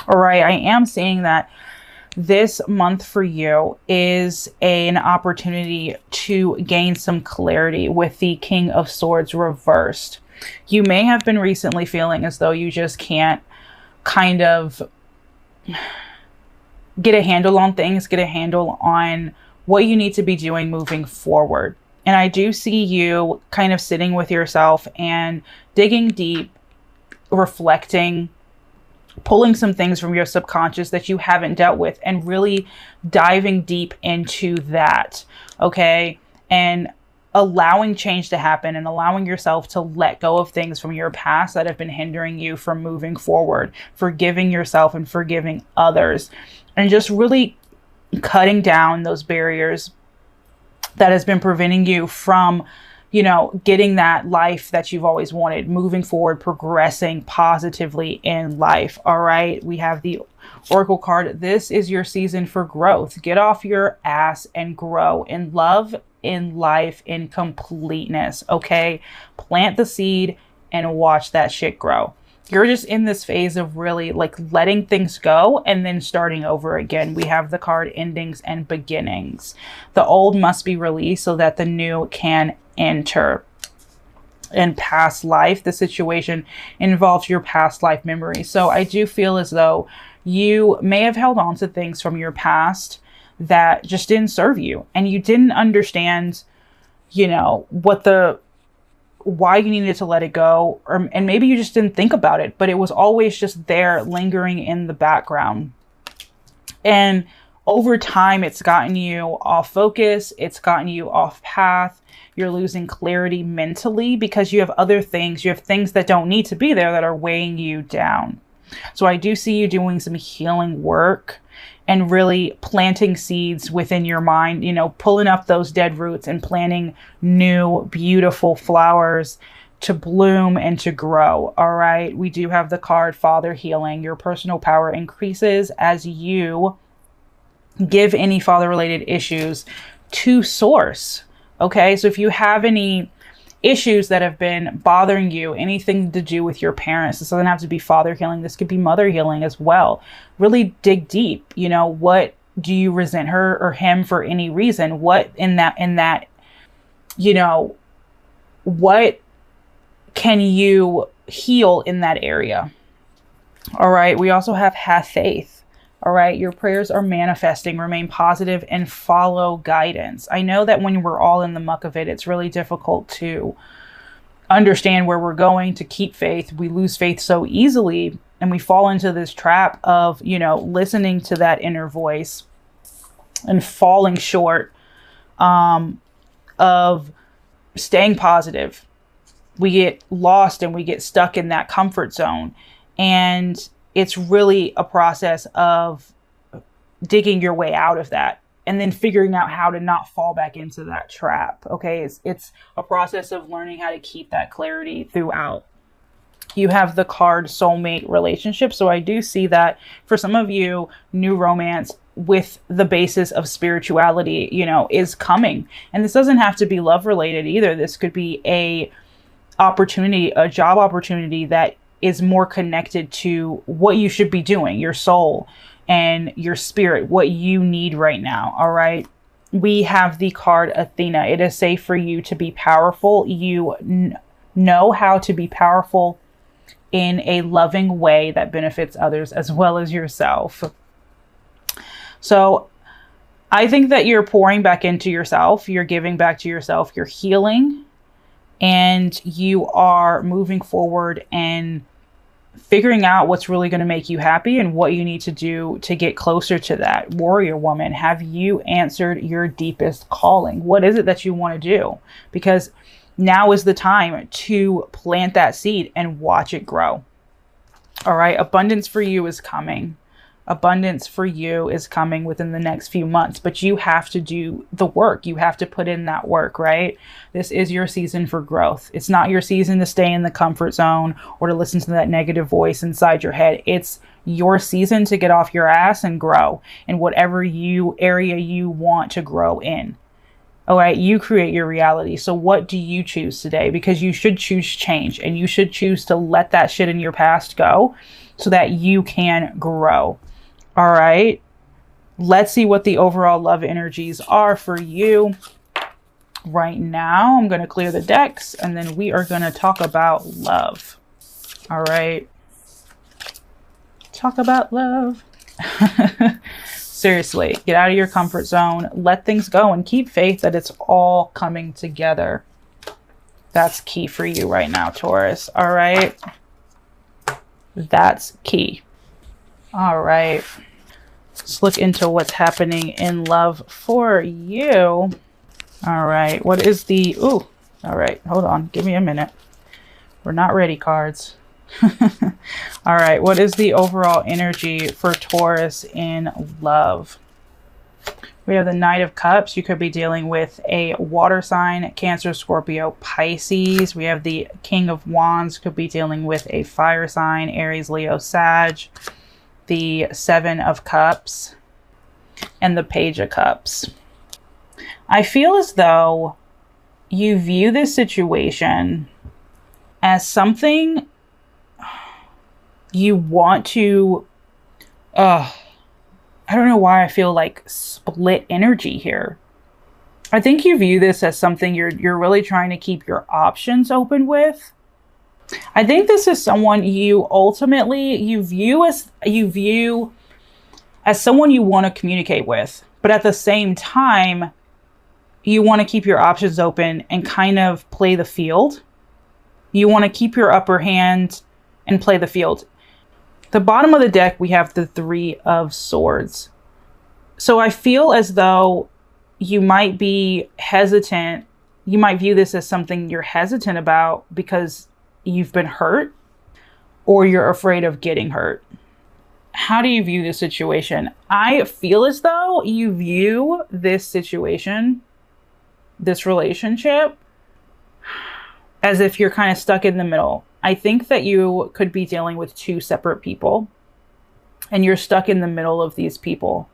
All right, I am seeing that this month for you is an opportunity to gain some clarity with the King of Swords reversed. You may have been recently feeling as though you just can't kind of get a handle on things, get a handle on what you need to be doing moving forward. And I do see you kind of sitting with yourself and digging deep, reflecting, pulling some things from your subconscious that you haven't dealt with and really diving deep into that, okay? And allowing change to happen and allowing yourself to let go of things from your past that have been hindering you from moving forward, forgiving yourself and forgiving others, and just really cutting down those barriers that has been preventing you from, you know, getting that life that you've always wanted, moving forward, progressing positively in life. All right. We have the Oracle card. This is your season for growth. Get off your ass and grow in love, in life, in completeness. Okay. Plant the seed and watch that shit grow. You're just in this phase of really like letting things go and then starting over again. We have the card endings and beginnings. The old must be released so that the new can enter. In past life, the situation involves your past life memory. So I do feel as though you may have held on to things from your past that just didn't serve you, and you didn't understand, you know, why you needed to let it go, and maybe you just didn't think about it, but it was always just there lingering in the background. And over time, it's gotten you off focus. It's gotten you off path. You're losing clarity mentally because you have other things. You have things that don't need to be there that are weighing you down. So I do see you doing some healing work and really planting seeds within your mind, you know, pulling up those dead roots and planting new, beautiful flowers to bloom and to grow. All right. We do have the card Father Healing. Your personal power increases as you give any father related issues to source. Okay. So if you have any issues that have been bothering you, anything to do with your parents, this doesn't have to be father healing. This could be mother healing as well. Really dig deep. You know, what do you resent her or him for any reason? What in that, you know, what can you heal in that area? All right. We also have faith. All right. Your prayers are manifesting. Remain positive and follow guidance. I know that when we're all in the muck of it, it's really difficult to understand where we're going, to keep faith. We lose faith so easily, and we fall into this trap of, you know, listening to that inner voice and falling short of staying positive. We get lost and we get stuck in that comfort zone. And it's really a process of digging your way out of that and then figuring out how to not fall back into that trap. Okay. It's a process of learning how to keep that clarity throughout. You have the card soulmate relationship. So I do see that for some of you, new romance with the basis of spirituality, you know, is coming. And this doesn't have to be love related either. This could be a job opportunity that is more connected to what you should be doing, your soul and your spirit, what you need right now. All right. We have the card Athena. It is safe for you to be powerful. You know how to be powerful in a loving way that benefits others as well as yourself. So I think that you're pouring back into yourself. You're giving back to yourself. You're healing. And you are moving forward and figuring out what's really going to make you happy and what you need to do to get closer to that. Warrior woman, have you answered your deepest calling? What is it that you want to do? Because now is the time to plant that seed and watch it grow. All right. Abundance for you is coming. Abundance for you is coming within the next few months, but you have to do the work. You have to put in that work, right? This is your season for growth. It's not your season to stay in the comfort zone or to listen to that negative voice inside your head. It's your season to get off your ass and grow in whatever area you want to grow in. All right. You create your reality. So what do you choose today? Because you should choose change, and you should choose to let that shit in your past go so that you can grow. All right. Let's see what the overall love energies are for you right now. I'm going to clear the decks and then we are going to talk about love. All right. Talk about love. Seriously, get out of your comfort zone, let things go, and keep faith that it's all coming together. That's key for you right now, Taurus. All right. That's key. All right. Let's look into what's happening in love for you. All right. What is the... Ooh. All right. Hold on. Give me a minute. We're not ready, cards. All right. What is the overall energy for Taurus in love? We have the Knight of Cups. You could be dealing with a water sign, Cancer, Scorpio, Pisces. We have the King of Wands. Could be dealing with a fire sign, Aries, Leo, Sag. The Seven of Cups and the Page of Cups. I feel as though you view this situation as something you want to, I don't know why I feel like split energy here. I think you view this as something you're really trying to keep your options open with. I think this is someone you ultimately view as someone you want to communicate with, but at the same time, you want to keep your options open and kind of play the field. You want to keep your upper hand and play the field. The bottom of the deck, we have the Three of Swords. So I feel as though you might be hesitant. You might view this as something you're hesitant about because you've been hurt or you're afraid of getting hurt. How do you view this situation? I feel as though you view this situation, this relationship, as if you're kind of stuck in the middle. I think that you could be dealing with two separate people and you're stuck in the middle of these people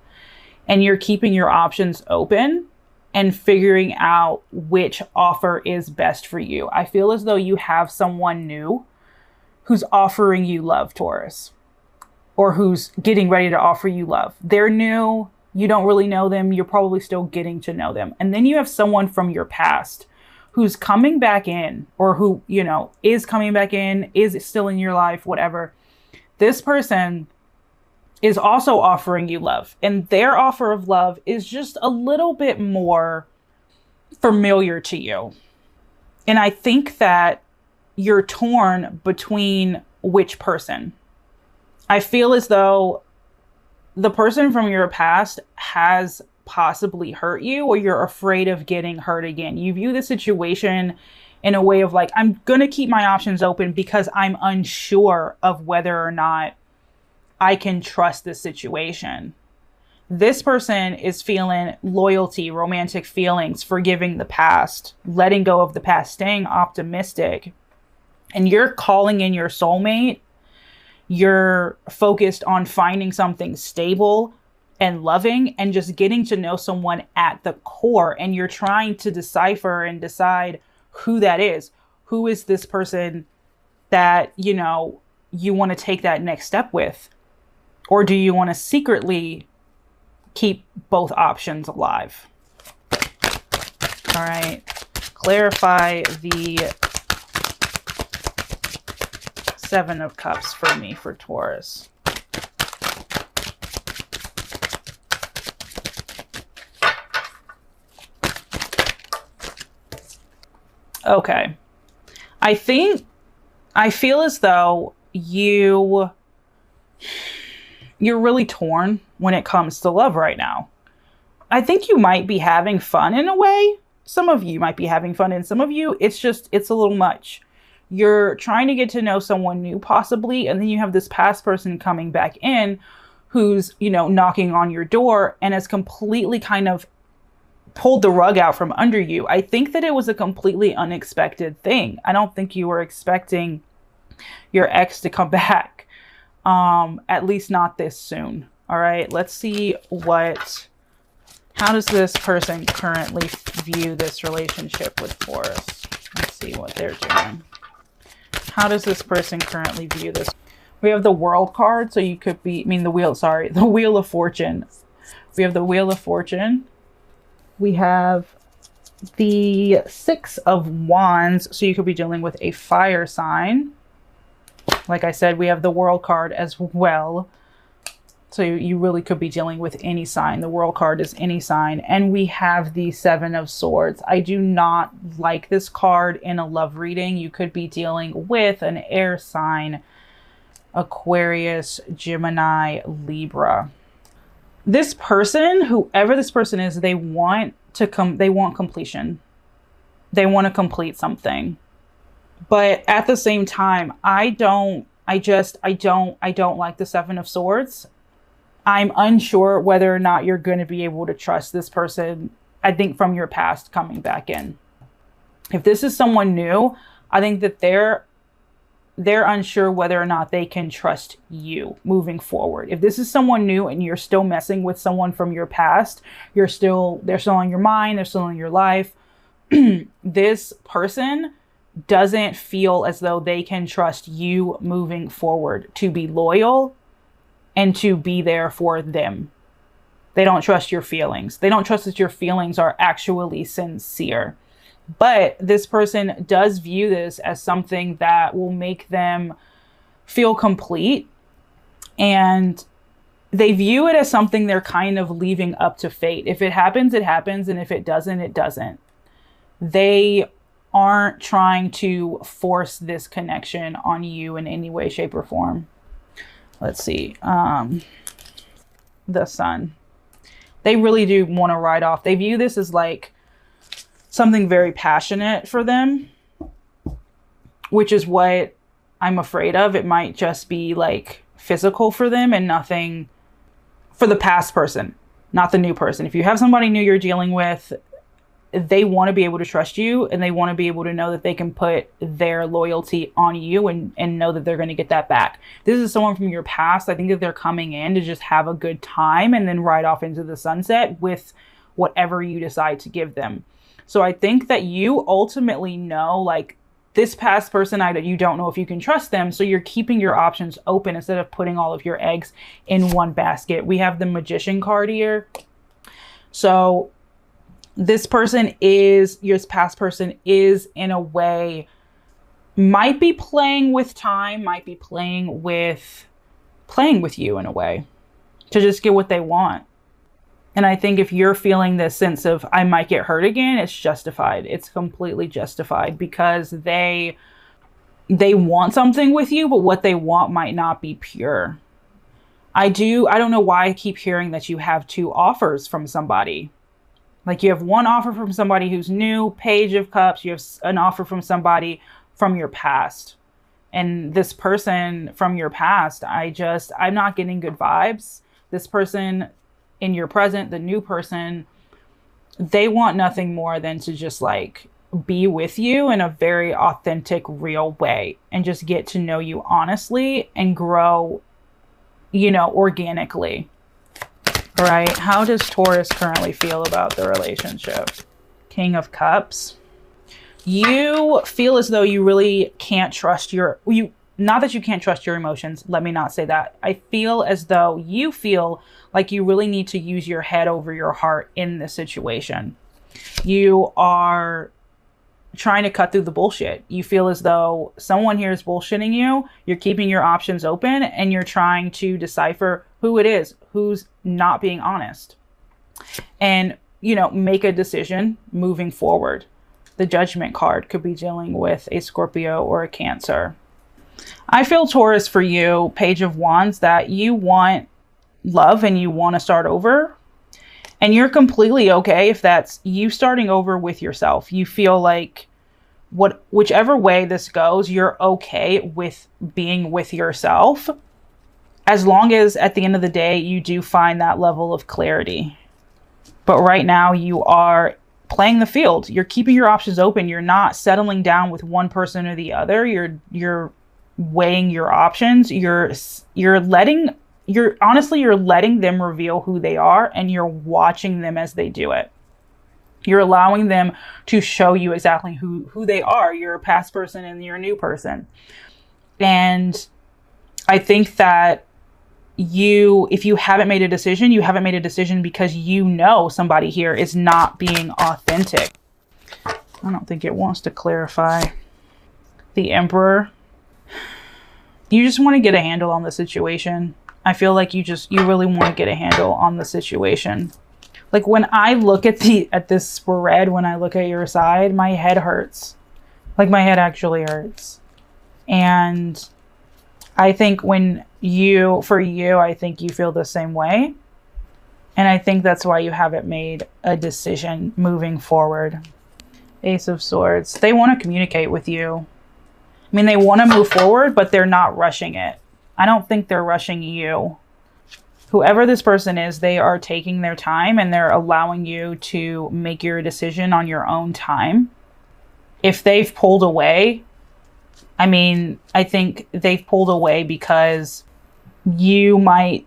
and you're keeping your options open and figuring out which offer is best for you. I feel as though you have someone new who's offering you love, Taurus, or who's getting ready to offer you love. They're new. You don't really know them. You're probably still getting to know them. And then you have someone from your past who's coming back in, or who, you know, is coming back in, is still in your life, whatever. This person is also offering you love. And their offer of love is just a little bit more familiar to you. And I think that you're torn between which person. I feel as though the person from your past has possibly hurt you, or you're afraid of getting hurt again. You view the situation in a way of like, I'm going to keep my options open because I'm unsure of whether or not I can trust this situation. This person is feeling loyalty, romantic feelings, forgiving the past, letting go of the past, staying optimistic. And you're calling in your soulmate. You're focused on finding something stable and loving and just getting to know someone at the core. And you're trying to decipher and decide who that is. Who is this person that, you know, you want to take that next step with? Or do you want to secretly keep both options alive? All right. Clarify the Seven of Cups for me for Taurus. Okay. I feel as though you're really torn when it comes to love right now. I think you might be having fun in a way. Some of you might be having fun, and some of you, it's a little much. You're trying to get to know someone new possibly, and then you have this past person coming back in who's, you know, knocking on your door and has completely kind of pulled the rug out from under you. I think that it was a completely unexpected thing. I don't think you were expecting your ex to come back. At least not this soon. All right, let's see how does this person currently view this relationship with Taurus? Let's see what they're doing. How does this person currently view this? We have the World card, so you could be, I mean, the Wheel, sorry, the Wheel of Fortune. We have the Wheel of Fortune. We have the Six of Wands, so you could be dealing with a fire sign. Like I said, we have the World card as well. So you really could be dealing with any sign. The World card is any sign. And we have the Seven of Swords. I do not like this card in a love reading. You could be dealing with an air sign, Aquarius, Gemini, Libra. This person, whoever this person is, they want completion. They want to complete something. But at the same time, I don't like the Seven of Swords. I'm unsure whether or not you're going to be able to trust this person, I think, from your past coming back in. If this is someone new, I think that they're unsure whether or not they can trust you moving forward. If this is someone new and you're still messing with someone from your past, they're still on your mind, they're still in your life. This person doesn't feel as though they can trust you moving forward to be loyal and to be there for them. They don't trust your feelings. They don't trust that your feelings are actually sincere. But this person does view this as something that will make them feel complete. And they view it as something they're kind of leaving up to fate. If it happens, it happens. And if it doesn't, it doesn't. They aren't trying to force this connection on you in any way, shape, or form. Let's see. The Sun. They really do want to ride off. They view this as like something very passionate for them, which is what I'm afraid of. It might just be like physical for them and nothing for the past person, not the new person. If you have somebody new you're dealing with, they want to be able to trust you and they want to be able to know that they can put their loyalty on you and know that they're going to get that back. This is someone from your past. I think that they're coming in to just have a good time and then ride off into the sunset with whatever you decide to give them. So I think that you ultimately know, like, this past person, you don't know if you can trust them. So you're keeping your options open instead of putting all of your eggs in one basket. We have the Magician card here. So this person is, your past person is in a way, might be playing with time, might be playing with you in a way to just get what they want. And I think if you're feeling this sense of, I might get hurt again, it's justified. It's completely justified because they want something with you, but what they want might not be pure. I don't know why I keep hearing that you have two offers from somebody. Like, you have one offer from somebody who's new, Page of Cups. You have an offer from somebody from your past. And this person from your past, I'm not getting good vibes. This person in your present, the new person, they want nothing more than to just like be with you in a very authentic, real way and just get to know you honestly and grow, organically. All right. How does Taurus currently feel about the relationship? King of Cups. You feel as though you really can't trust not that you can't trust your emotions. Let me not say that. I feel as though you feel like you really need to use your head over your heart in this situation. You are trying to cut through the bullshit. You feel as though someone here is bullshitting you. You're keeping your options open and you're trying to decipher who it is, who's not being honest, and, make a decision moving forward. The Judgment card could be dealing with a Scorpio or a Cancer. I feel, Taurus, for you, Page of Wands, that you want love and you want to start over. And you're completely okay if that's you starting over with yourself. You feel like whichever way this goes, you're okay with being with yourself, as long as at the end of the day, you do find that level of clarity. But right now you are playing the field. You're keeping your options open. You're not settling down with one person or the other. You're weighing your options. You're letting them reveal who they are, and you're watching them as they do it. You're allowing them to show you exactly who they are, your past person and your new person. And I think that if you haven't made a decision, you haven't made a decision because you know somebody here is not being authentic. I don't think it wants to clarify. The Emperor. You just want to get a handle on the situation. I feel like you really want to get a handle on the situation. Like when I look at this spread, when I look at your side, my head hurts. Like my head actually hurts. And I think I think you feel the same way. And I think that's why you haven't made a decision moving forward. Ace of Swords. They want to communicate with you. I mean, they want to move forward, but they're not rushing it. I don't think they're rushing you. Whoever this person is, they are taking their time and they're allowing you to make your decision on your own time. If they've pulled away, I mean, I think they've pulled away because you might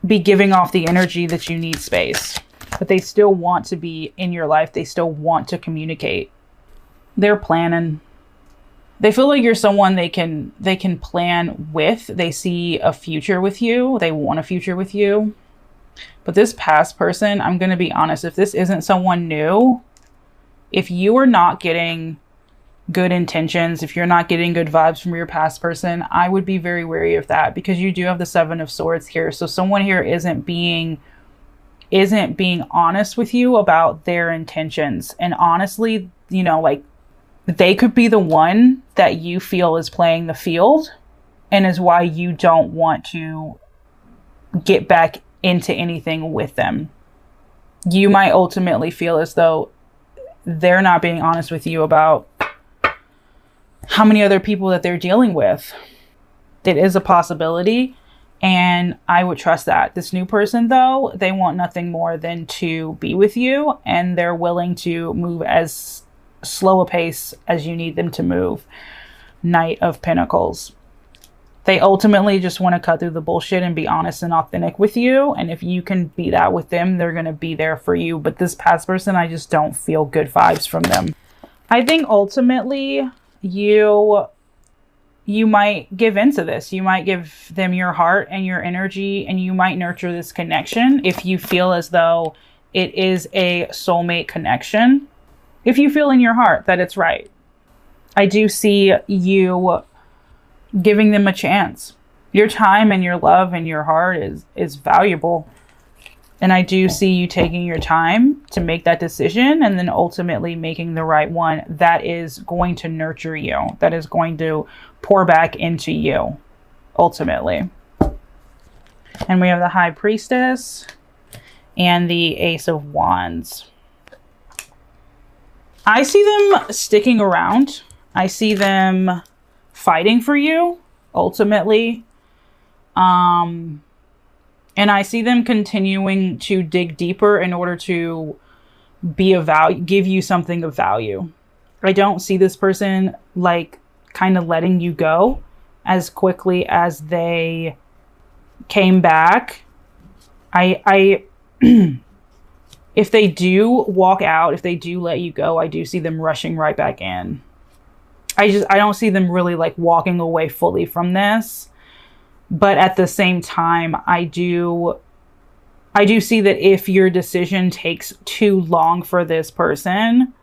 be giving off the energy that you need space. But they still want to be in your life. They still want to communicate. They're planning. They feel like you're someone they can plan with. They see a future with you. They want a future with you. But this past person, I'm going to be honest, if this isn't someone new, if you are not getting good intentions, if you're not getting good vibes from your past person, I would be very wary of that, because you do have the Seven of Swords here. So someone here isn't being honest with you about their intentions. And honestly, you know, like, they could be the one that you feel is playing the field and is why you don't want to get back into anything with them. You might ultimately feel as though they're not being honest with you about how many other people that they're dealing with. It is a possibility, and I would trust that. This new person, though, they want nothing more than to be with you, and they're willing to move as slow a pace as you need them to move. Knight of Pentacles. They ultimately just want to cut through the bullshit and be honest and authentic with you. And if you can be that with them, they're going to be there for you. But this past person, I just don't feel good vibes from them. I think ultimately you might give into this. You might give them your heart and your energy, and you might nurture this connection if you feel as though it is a soulmate connection. If you feel in your heart that it's right. I do see you giving them a chance. Your time and your love and your heart is valuable. And I do see you taking your time to make that decision, and then ultimately making the right one that is going to nurture you, that is going to pour back into you, ultimately. And we have the High Priestess and the Ace of Wands. I see them sticking around. I see them fighting for you, ultimately. And I see them continuing to dig deeper in order to be of value, give you something of value. I don't see this person like kind of letting you go as quickly as they came back. If they do walk out, if they do let you go, I do see them rushing right back in. I don't see them really like walking away fully from this. But at the same time, I do see that if your decision takes too long for this person,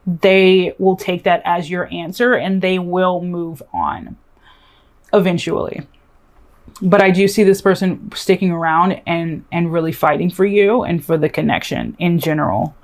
they will take that as your answer and they will move on eventually. But I do see this person sticking around and really fighting for you and for the connection in general.